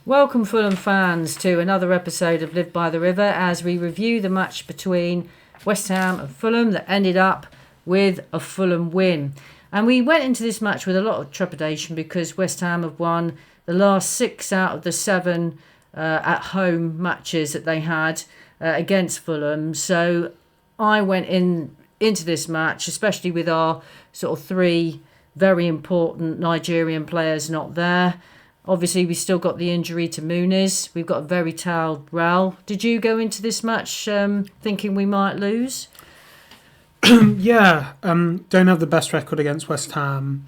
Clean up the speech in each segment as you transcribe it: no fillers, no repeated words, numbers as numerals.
Welcome, Fulham fans, to another episode of Live by the River as we review the match between West Ham and Fulham that ended up with a Fulham win. And we went into this match with a lot of trepidation because West Ham have won the last 6 out of the 7 at home matches that they had against Fulham. So I went into this match, especially with our sort of 3 very important Nigerian players not there. Obviously, we still got the injury to Muniz. We've got a very tailed Raul. Did you go into this match thinking we might lose? Yeah, don't have the best record against West Ham.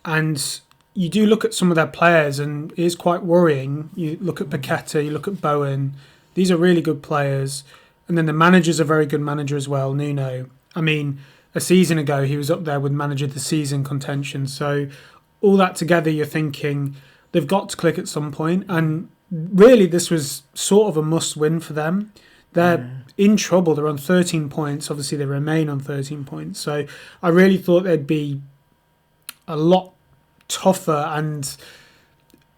And you do look at some of their players and it is quite worrying. You look at Paqueta, you look at Bowen. These are really good players. And then the manager's a very good manager as well, Nuno. I mean, a season ago, he was up there with manager of the season contention. So all that together, you're thinking they've got to click at some point. And really, this was sort of a must-win for them. They're in trouble. They're on 13 points. Obviously, they remain on 13 points. So I really thought they'd be a lot tougher and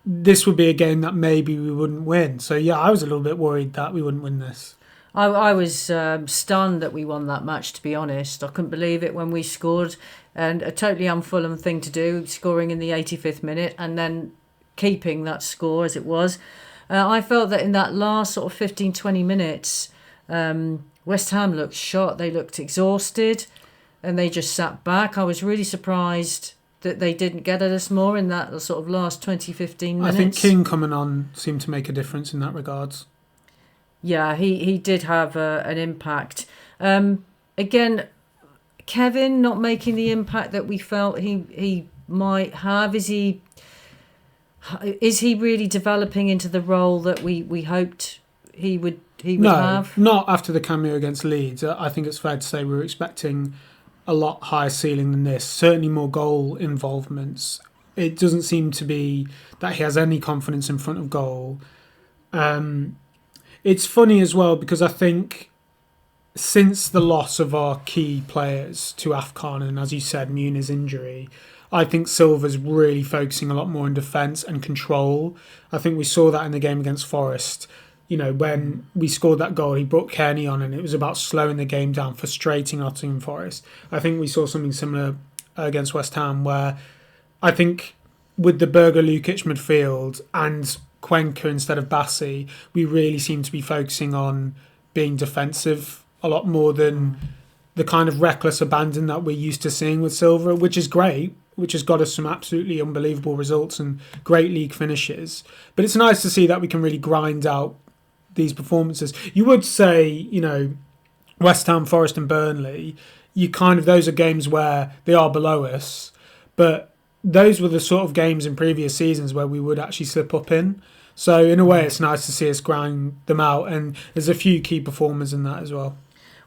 this would be a game that maybe we wouldn't win. So, yeah, I was a little bit worried that we wouldn't win this. I was stunned that we won that match, to be honest. I couldn't believe it when we scored. And a totally un-Fulham thing to do, scoring in the 85th minute and then keeping that score as it was. I felt that in that last sort of 15, 20 minutes, West Ham looked shot. They looked exhausted and they just sat back. I was really surprised that they didn't get at us more in that sort of last 20, 15 minutes. I think King coming on seemed to make a difference in that regards. Yeah, he did have an impact. Again, Kevin not making the impact that we felt he might have. Is he really developing into the role that we hoped he would have? No, not after the cameo against Leeds. I think it's fair to say we were expecting a lot higher ceiling than this. Certainly more goal involvements. It doesn't seem to be that he has any confidence in front of goal. It's funny as well because I think since the loss of our key players to AFCON and, as you said, Muni's injury, I think Silva's really focusing a lot more on defence and control. I think we saw that in the game against Forest. You know, when we scored that goal, he brought Kearney on and it was about slowing the game down, frustrating Nottingham Forest. I think we saw something similar against West Ham where I think with the Berger Lukic midfield and Cuenca instead of Bassi, we really seem to be focusing on being defensive a lot more than the kind of reckless abandon that we're used to seeing with Silva, which is great, which has got us some absolutely unbelievable results and great league finishes. But it's nice to see that we can really grind out these performances. You would say, you know, West Ham, Forest and Burnley, those are games where they are below us, but those were the sort of games in previous seasons where we would actually slip up in. So in a way, it's nice to see us grind them out, and there's a few key performers in that as well.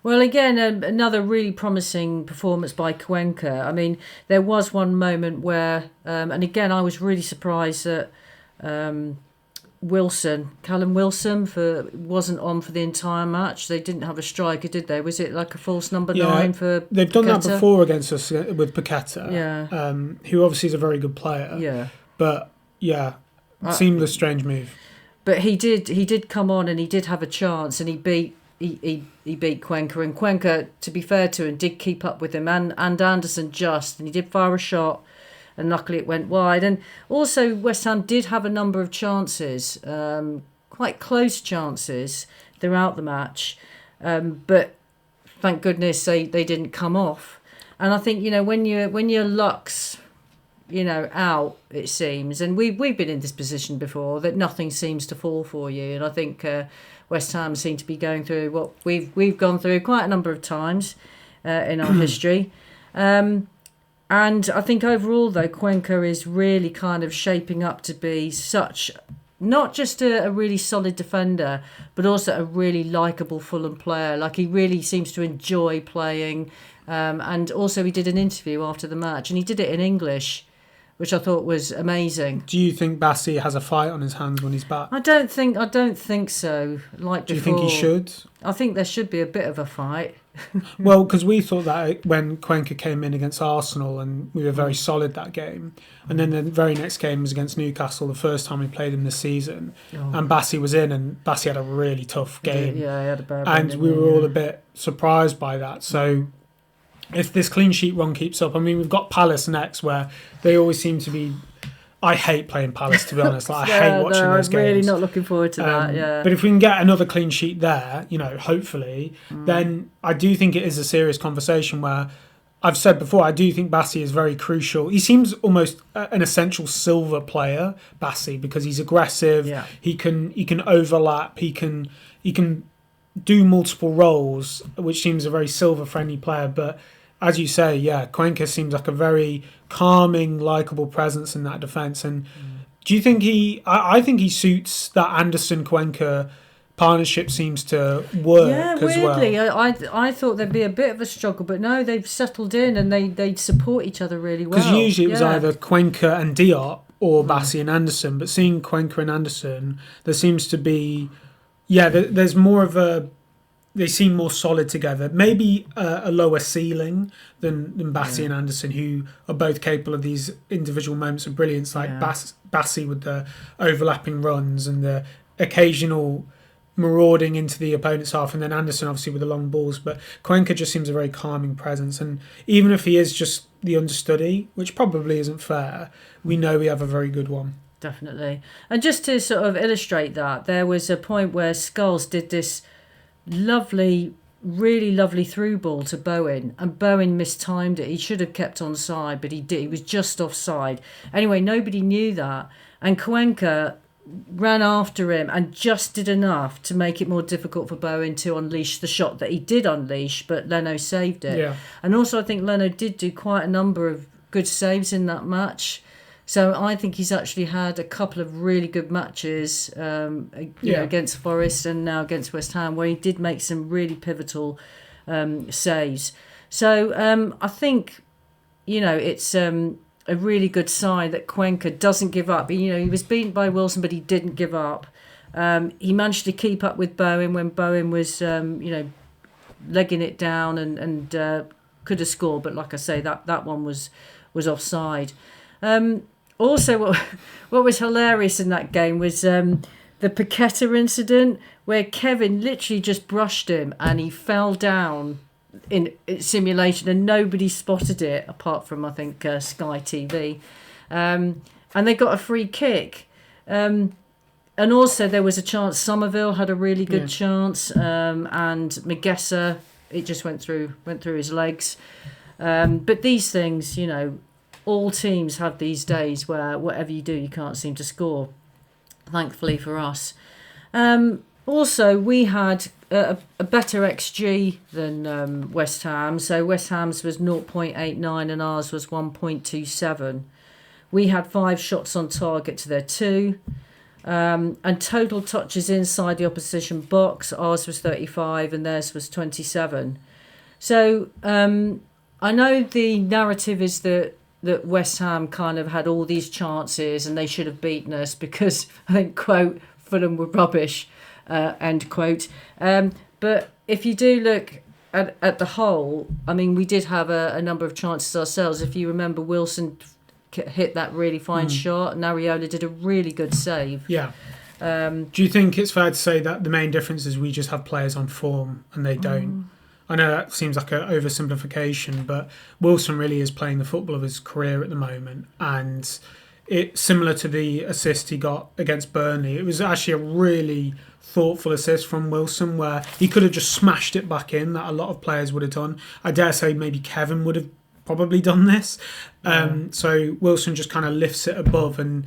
Well, again, another really promising performance by Cuenca. I mean, there was one moment where, and again, I was really surprised that Callum Wilson, wasn't on for the entire match. They didn't have a striker, did they? Was it like a false number 9 for they've done Paqueta? that before against us with Paqueta, who obviously is a very good player. Yeah. But, yeah, it seemed a strange move. But he did come on and he did have a chance and he beat Cuenca, and Cuenca, to be fair to him, did keep up with him and Anderson and he did fire a shot and luckily it went wide. And also West Ham did have a number of chances, quite close chances throughout the match, but thank goodness they didn't come off. And I think, you know, when your luck's, you know, out, it seems, and we've been in this position before, that nothing seems to fall for you. And I think West Ham seem to be going through what we've gone through quite a number of times in our history. And I think overall, though, Cuenca is really kind of shaping up to be such, not just a really solid defender, but also a really likeable Fulham player. Like, he really seems to enjoy playing. And also he did an interview after the match and he did it in English, which I thought was amazing. Do you think Bassi has a fight on his hands when he's back? I don't think so. Like, do you think he should? I think there should be a bit of a fight. Well, because we thought that when Cuenca came in against Arsenal and we were very solid that game, and then the very next game was against Newcastle, the first time we played him this season, and Bassi was in, and Bassi had a really tough game. Yeah, he had a bad and one, we were all yeah. a bit surprised by that. So if this clean sheet run keeps up, I mean, we've got Palace next, where they always seem to be. I hate playing Palace, to be honest. Like, I hate watching those games. I'm really not looking forward to that. Yeah, But if we can get another clean sheet there, hopefully, then I do think it is a serious conversation where I've said before, I do think Bassi is very crucial. He seems almost an essential silver player, Bassi, because he's aggressive. Yeah. He can overlap. He can do multiple roles, which seems a very silver friendly player. But as you say, yeah, Cuenca seems like a very calming, likeable presence in that defence. And do you think I think he suits that Anderson-Cuenca partnership seems to work as well. Yeah, weirdly, I thought there'd be a bit of a struggle, but no, they've settled in and they support each other really well. Because usually it was either Cuenca and Diop or Bassi and Anderson, but seeing Cuenca and Anderson, there seems to be, there's more of a, they seem more solid together. Maybe a lower ceiling than Bassi and Anderson, who are both capable of these individual moments of brilliance, like Bassi with the overlapping runs and the occasional marauding into the opponent's half, and then Anderson obviously with the long balls. But Cuenca just seems a very calming presence, and even if he is just the understudy, which probably isn't fair, we know we have a very good one. Definitely. And just to sort of illustrate that, there was a point where Scholes did this really lovely through ball to Bowen, and Bowen mistimed it. He should have kept on side, but he did. He was just offside. Anyway, nobody knew that, and Cuenca ran after him and just did enough to make it more difficult for Bowen to unleash the shot that he did unleash, but Leno saved it. Yeah. And also I think Leno did do quite a number of good saves in that match. So I think he's actually had a couple of really good matches against Forest and now against West Ham, where he did make some really pivotal saves. So I think, it's a really good sign that Cuenca doesn't give up. He was beaten by Wilson, but he didn't give up. He managed to keep up with Bowen when Bowen was, legging it down and could have scored. But like I say, that one was offside. Also, what was hilarious in that game was the Paqueta incident, where Kevin literally just brushed him and he fell down in simulation, and nobody spotted it apart from I think Sky TV, and they got a free kick, and also there was a chance Somerville had a really good chance, and Magessa, it just went through his legs, but these things, all teams have these days where whatever you do you can't seem to score, thankfully for us. Also, we had a better XG than West Ham. So West Ham's was 0.89 and ours was 1.27. We had 5 shots on target to their 2. And total touches inside the opposition box, ours was 35 and theirs was 27. So I know the narrative is that West Ham kind of had all these chances and they should have beaten us because, I think, quote, Fulham were rubbish. End quote. But if you do look at the whole, I mean, we did have a number of chances ourselves. If you remember, Wilson hit that really fine shot, and Ariola did a really good save. Yeah. Do you think it's fair to say that the main difference is we just have players on form and they don't? I know that seems like an oversimplification, but Wilson really is playing the football of his career at the moment, and it's similar to the assist he got against Burnley. It was actually a really thoughtful assist from Wilson where he could have just smashed it back in, that a lot of players would have done. I dare say maybe Kevin would have probably done this. So Wilson just kind of lifts it above and,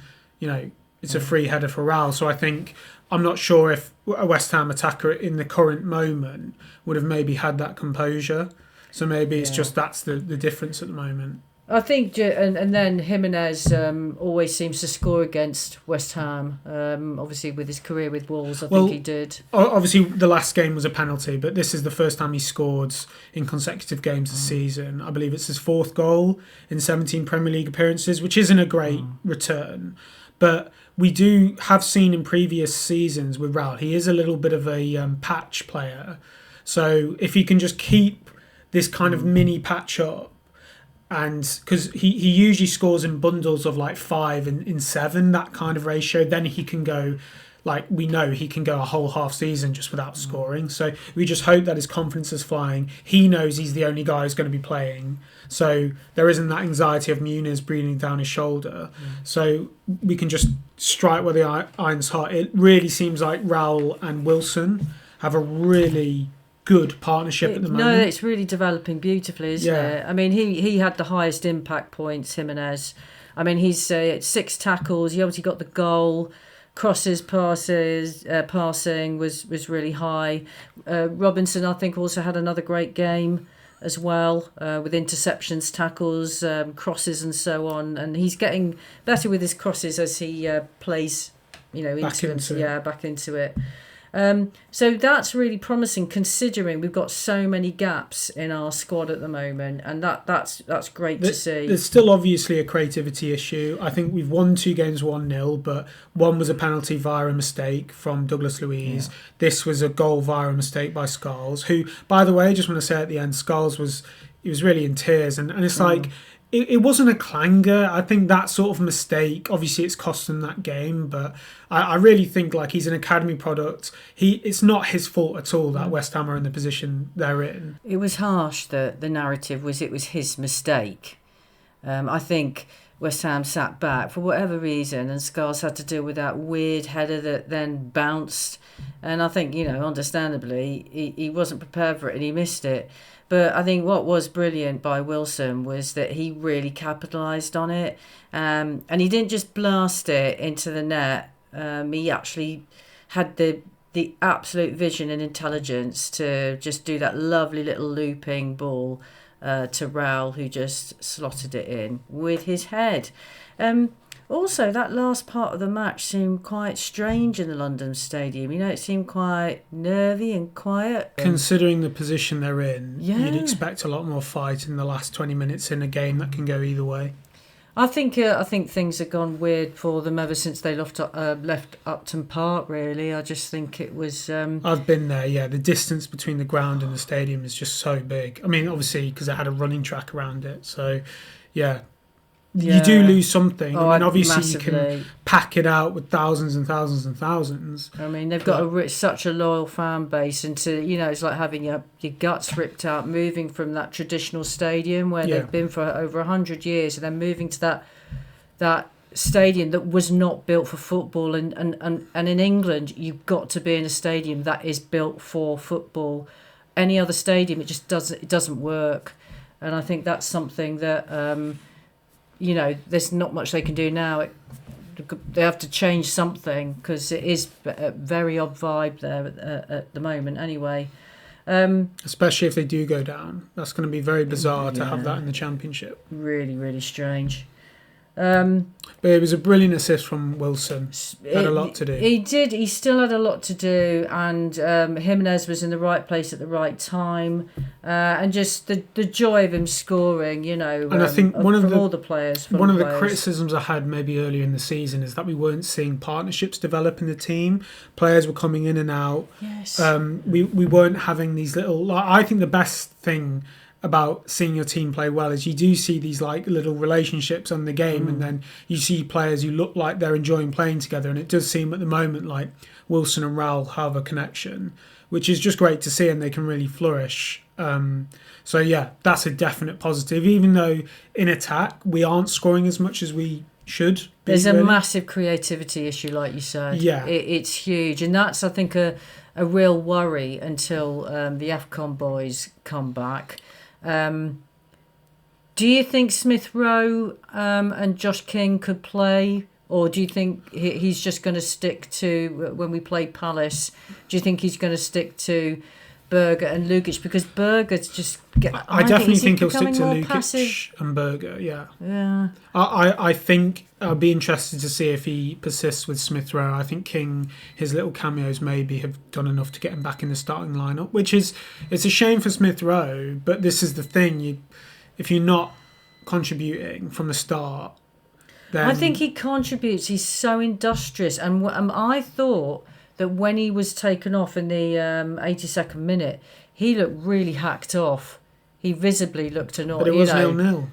it's a free header for Raul. So I think, I'm not sure if a West Ham attacker in the current moment would have maybe had that composure. So maybe it's just that's the difference at the moment. I think, and then Jimenez always seems to score against West Ham. Obviously, with his career with Wolves, I think he did. Obviously, the last game was a penalty, but this is the first time he scored in consecutive games this season. I believe it's his 4th goal in 17 Premier League appearances, which isn't a great return. But we have seen in previous seasons with Raul, he is a little bit of a patch player. So if he can just keep this kind of mini patch up, and because he usually scores in bundles of like 5 in 7, that kind of ratio, then he can go, like we know he can go a whole half season just without scoring. So we just hope that his confidence is flying. He knows he's the only guy who's going to be playing, so there isn't that anxiety of Muniz breathing down his shoulder. So we can just strike where the iron's hot. It really seems like Raul and Wilson have a really good partnership at the moment. No, it's really developing beautifully, isn't it? I mean, he had the highest impact points, Jimenez. I mean, he's 6 tackles. He obviously got the goal. Crosses, passing was really high. Robinson, I think, also had another great game as well, with interceptions, tackles, crosses, and so on. And he's getting better with his crosses as he plays, back into it. So that's really promising, considering we've got so many gaps in our squad at the moment, and that's great to see. There's still obviously a creativity issue. I think we've won 2 games 1-0, but one was a penalty via a mistake from Douglas Luiz. Yeah. This was a goal via a mistake by Scholes, who, by the way, I just want to say at the end, Scholes was really in tears, and it's like, it wasn't a clanger. I think that sort of mistake, obviously it's cost them that game, but I really think like he's an academy product. It's not his fault at all that West Ham are in the position they're in. It was harsh that the narrative was it was his mistake. I think West Ham sat back for whatever reason, and Scholes had to deal with that weird header that then bounced. And I think, understandably, he wasn't prepared for it and he missed it. But I think what was brilliant by Wilson was that he really capitalised on it. And he didn't just blast it into the net. He actually had the absolute vision and intelligence to just do that lovely little looping ball to Raul, who just slotted it in with his head. Also, that last part of the match seemed quite strange in the London Stadium. It seemed quite nervy and quiet. Considering the position they're in, you'd expect a lot more fight in the last 20 minutes in a game that can go either way. I think things have gone weird for them ever since they left Upton Park, really. I just think it was... I've been there, yeah. The distance between the ground and the stadium is just so big. I mean, obviously, because it had a running track around it. So, yeah. You do lose something. I mean, obviously massively. You can pack it out with thousands and thousands and thousands. I mean, they've got such a loyal fan base, and it's like having your guts ripped out, moving from that traditional stadium where they've been for over 100 years, and then moving to that stadium that was not built for football. And in England, you've got to be in a stadium that is built for football. Any other stadium, it just doesn't work. And I think that's something that. There's not much they can do now. They have to change something because it is a very odd vibe there at the moment anyway. Especially if they do go down. That's going to be very bizarre to have that in the Championship. Really, really strange. But it was a brilliant assist from Wilson. He had a lot to do. He did. He still had a lot to do, and Jimenez was in the right place at the right time, and just the joy of him scoring. And I think one of the criticisms I had maybe earlier in the season is that we weren't seeing partnerships develop in the team. Players were coming in and out. Yes. We weren't having these little. I think the best thing about seeing your team play well is you do see these like little relationships on the game, and then you see players who look like they're enjoying playing together, and it does seem at the moment like Wilson and Raul have a connection, which is just great to see, and they can really flourish. So yeah, that's a definite positive, even though in attack we aren't scoring as much as we should. There's a massive creativity issue, like you said. Yeah, it's huge, and that's I think a real worry until the AFCON boys come back. Do you think Smith Rowe and Josh King could play, or do you think he's just going to stick to, when we play Palace, do you think he's going to stick to Berger and Lukic? Because Berger's just... I definitely think he'll stick to Lukic and Berger, yeah. I think I'll be interested to see if he persists with Smith Rowe. I think King, his little cameos maybe have done enough to get him back in the starting lineup, which is, it's a shame for Smith Rowe, but this is the thing, if you're not contributing from the start, then... I think he contributes, he's so industrious, and I thought that when he was taken off in the 82nd minute, he looked really hacked off. He visibly looked annoyed. But it was 0-0.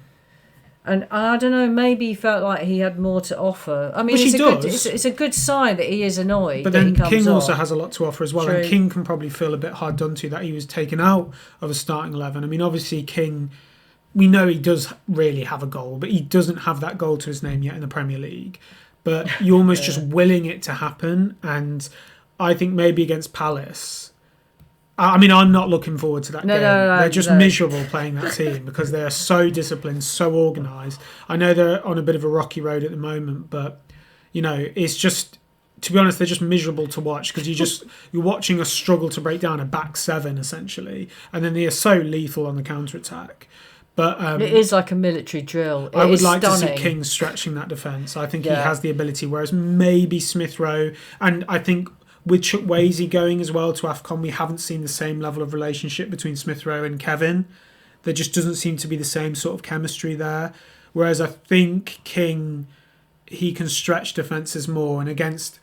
And I don't know, maybe he felt like he had more to offer. I mean, it's a good sign that he is annoyed. But then King also off. has a lot to offer as well. True. And King can probably feel a bit hard done to that he was taken out of a starting 11. I mean, obviously, King, we know he does really have a goal, but he doesn't have that goal to his name yet in the Premier League. But you're almost just willing it to happen. And I think maybe against Palace... I mean, I'm not looking forward to that game. They're just miserable playing that team because they're so disciplined, so organised. I know they're on a bit of a rocky road at the moment, but, you know, it's just, to be honest, they're just miserable to watch because you're watching us struggle to break down a back seven, essentially. And then they are so lethal on the counter-attack. But it is like a military drill. I would like to see King stretching that defence. I think he has the ability, whereas maybe Smith Rowe, and I think... with Chukwueze going as well to AFCON, we haven't seen the same level of relationship between Smith Rowe and Kevin. There just doesn't seem to be the same sort of chemistry there. Whereas I think King, he can stretch defences more, and against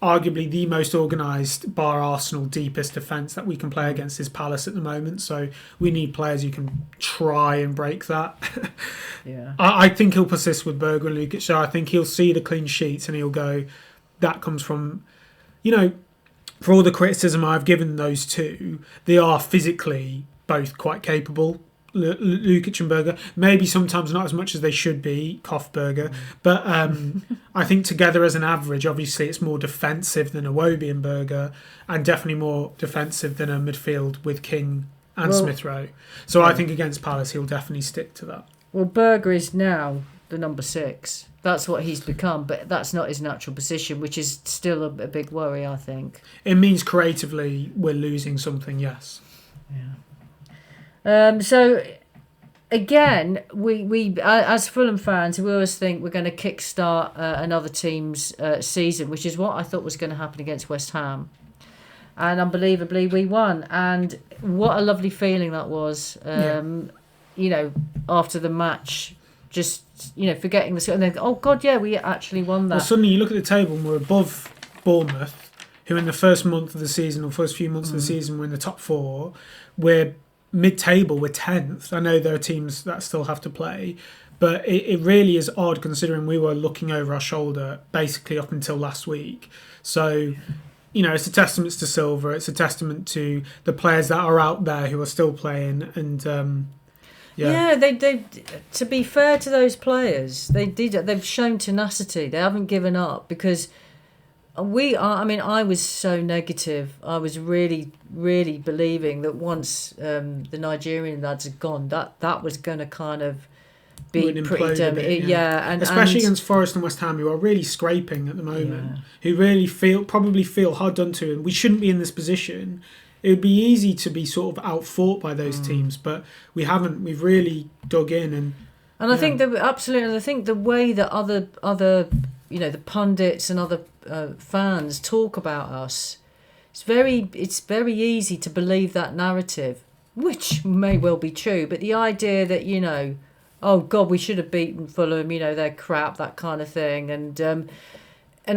arguably the most organised, bar Arsenal, deepest defence that we can play against is Palace at the moment. So we need players who can try and break that. Yeah, I think he'll persist with Berger and Lukic. So I think he'll see the clean sheets and he'll go, that comes from... You know, for all the criticism I've given those two, they are physically both quite capable. Lukic and Berger, maybe sometimes not as much as they should be, Berger. But I think together as an average, obviously it's more defensive than Iwobi and Berger, and definitely more defensive than a midfield with King and Smith Rowe. So I think against Palace he'll definitely stick to that. Well, Berger is now the number 6. That's what he's become, but that's not his natural position, which is still a big worry, I think. It means creatively we're losing something, yes. Yeah. So, again, we as Fulham fans, we always think we're going to kickstart another team's season, which is what I thought was going to happen against West Ham. And unbelievably, we won. And what a lovely feeling that was, you know, after the match. Just, you know, forgetting the... And then, oh, God, yeah, we actually won that. Well, suddenly you look at the table and we're above Bournemouth, who in the first month of the season, or first few months of the season, were in the top 4. We're mid-table, we're 10th. I know there are teams that still have to play, but it really is odd considering we were looking over our shoulder basically up until last week. So... You know, it's a testament to Silva. It's a testament to the players that are out there who are still playing, and they. To be fair to those players, they've shown tenacity. They haven't given up because we are. I mean, I was so negative. I was really, really believing that once the Nigerian lads had gone, that was going to kind of be pretty dumb. And especially against Forest and West Ham, who are really scraping at the moment, who really probably feel hard done to, and we shouldn't be in this position. It would be easy to be sort of outfought by those teams, but we haven't. We've really dug in, and I think that absolutely. I think the way that other you know, the pundits and other fans talk about us, it's very easy to believe that narrative, which may well be true. But the idea that, you know, oh God, we should have beaten Fulham, you know, they're crap, that kind of thing, and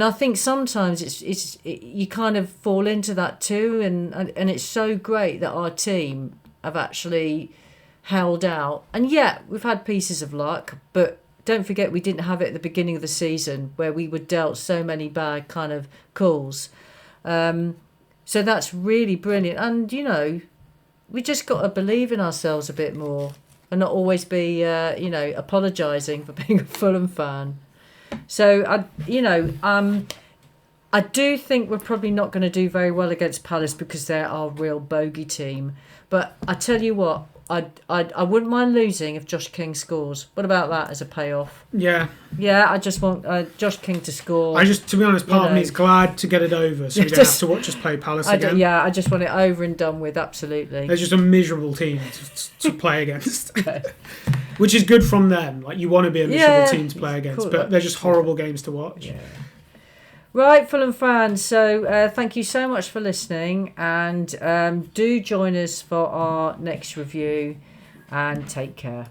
I think sometimes you kind of fall into that too, and it's so great that our team have actually held out, and we've had pieces of luck, but don't forget we didn't have it at the beginning of the season where we were dealt so many bad kind of calls, so that's really brilliant, and you know, we just got to believe in ourselves a bit more. And not always be, apologising for being a Fulham fan. So, I do think we're probably not going to do very well against Palace because they're our real bogey team. But I tell you what, I wouldn't mind losing if Josh King scores. What about that as a payoff? Yeah. Yeah, I just want Josh King to score. To be honest, part of me is glad to get it over so we don't have to watch us play Palace again. I just want it over and done with, absolutely. They're just a miserable team to play against. Which is good from them. Like, you want to be a miserable team to play against, cool. But they're just horrible games to watch. Yeah. Right, Fulham fans, so thank you so much for listening, and do join us for our next review, and take care.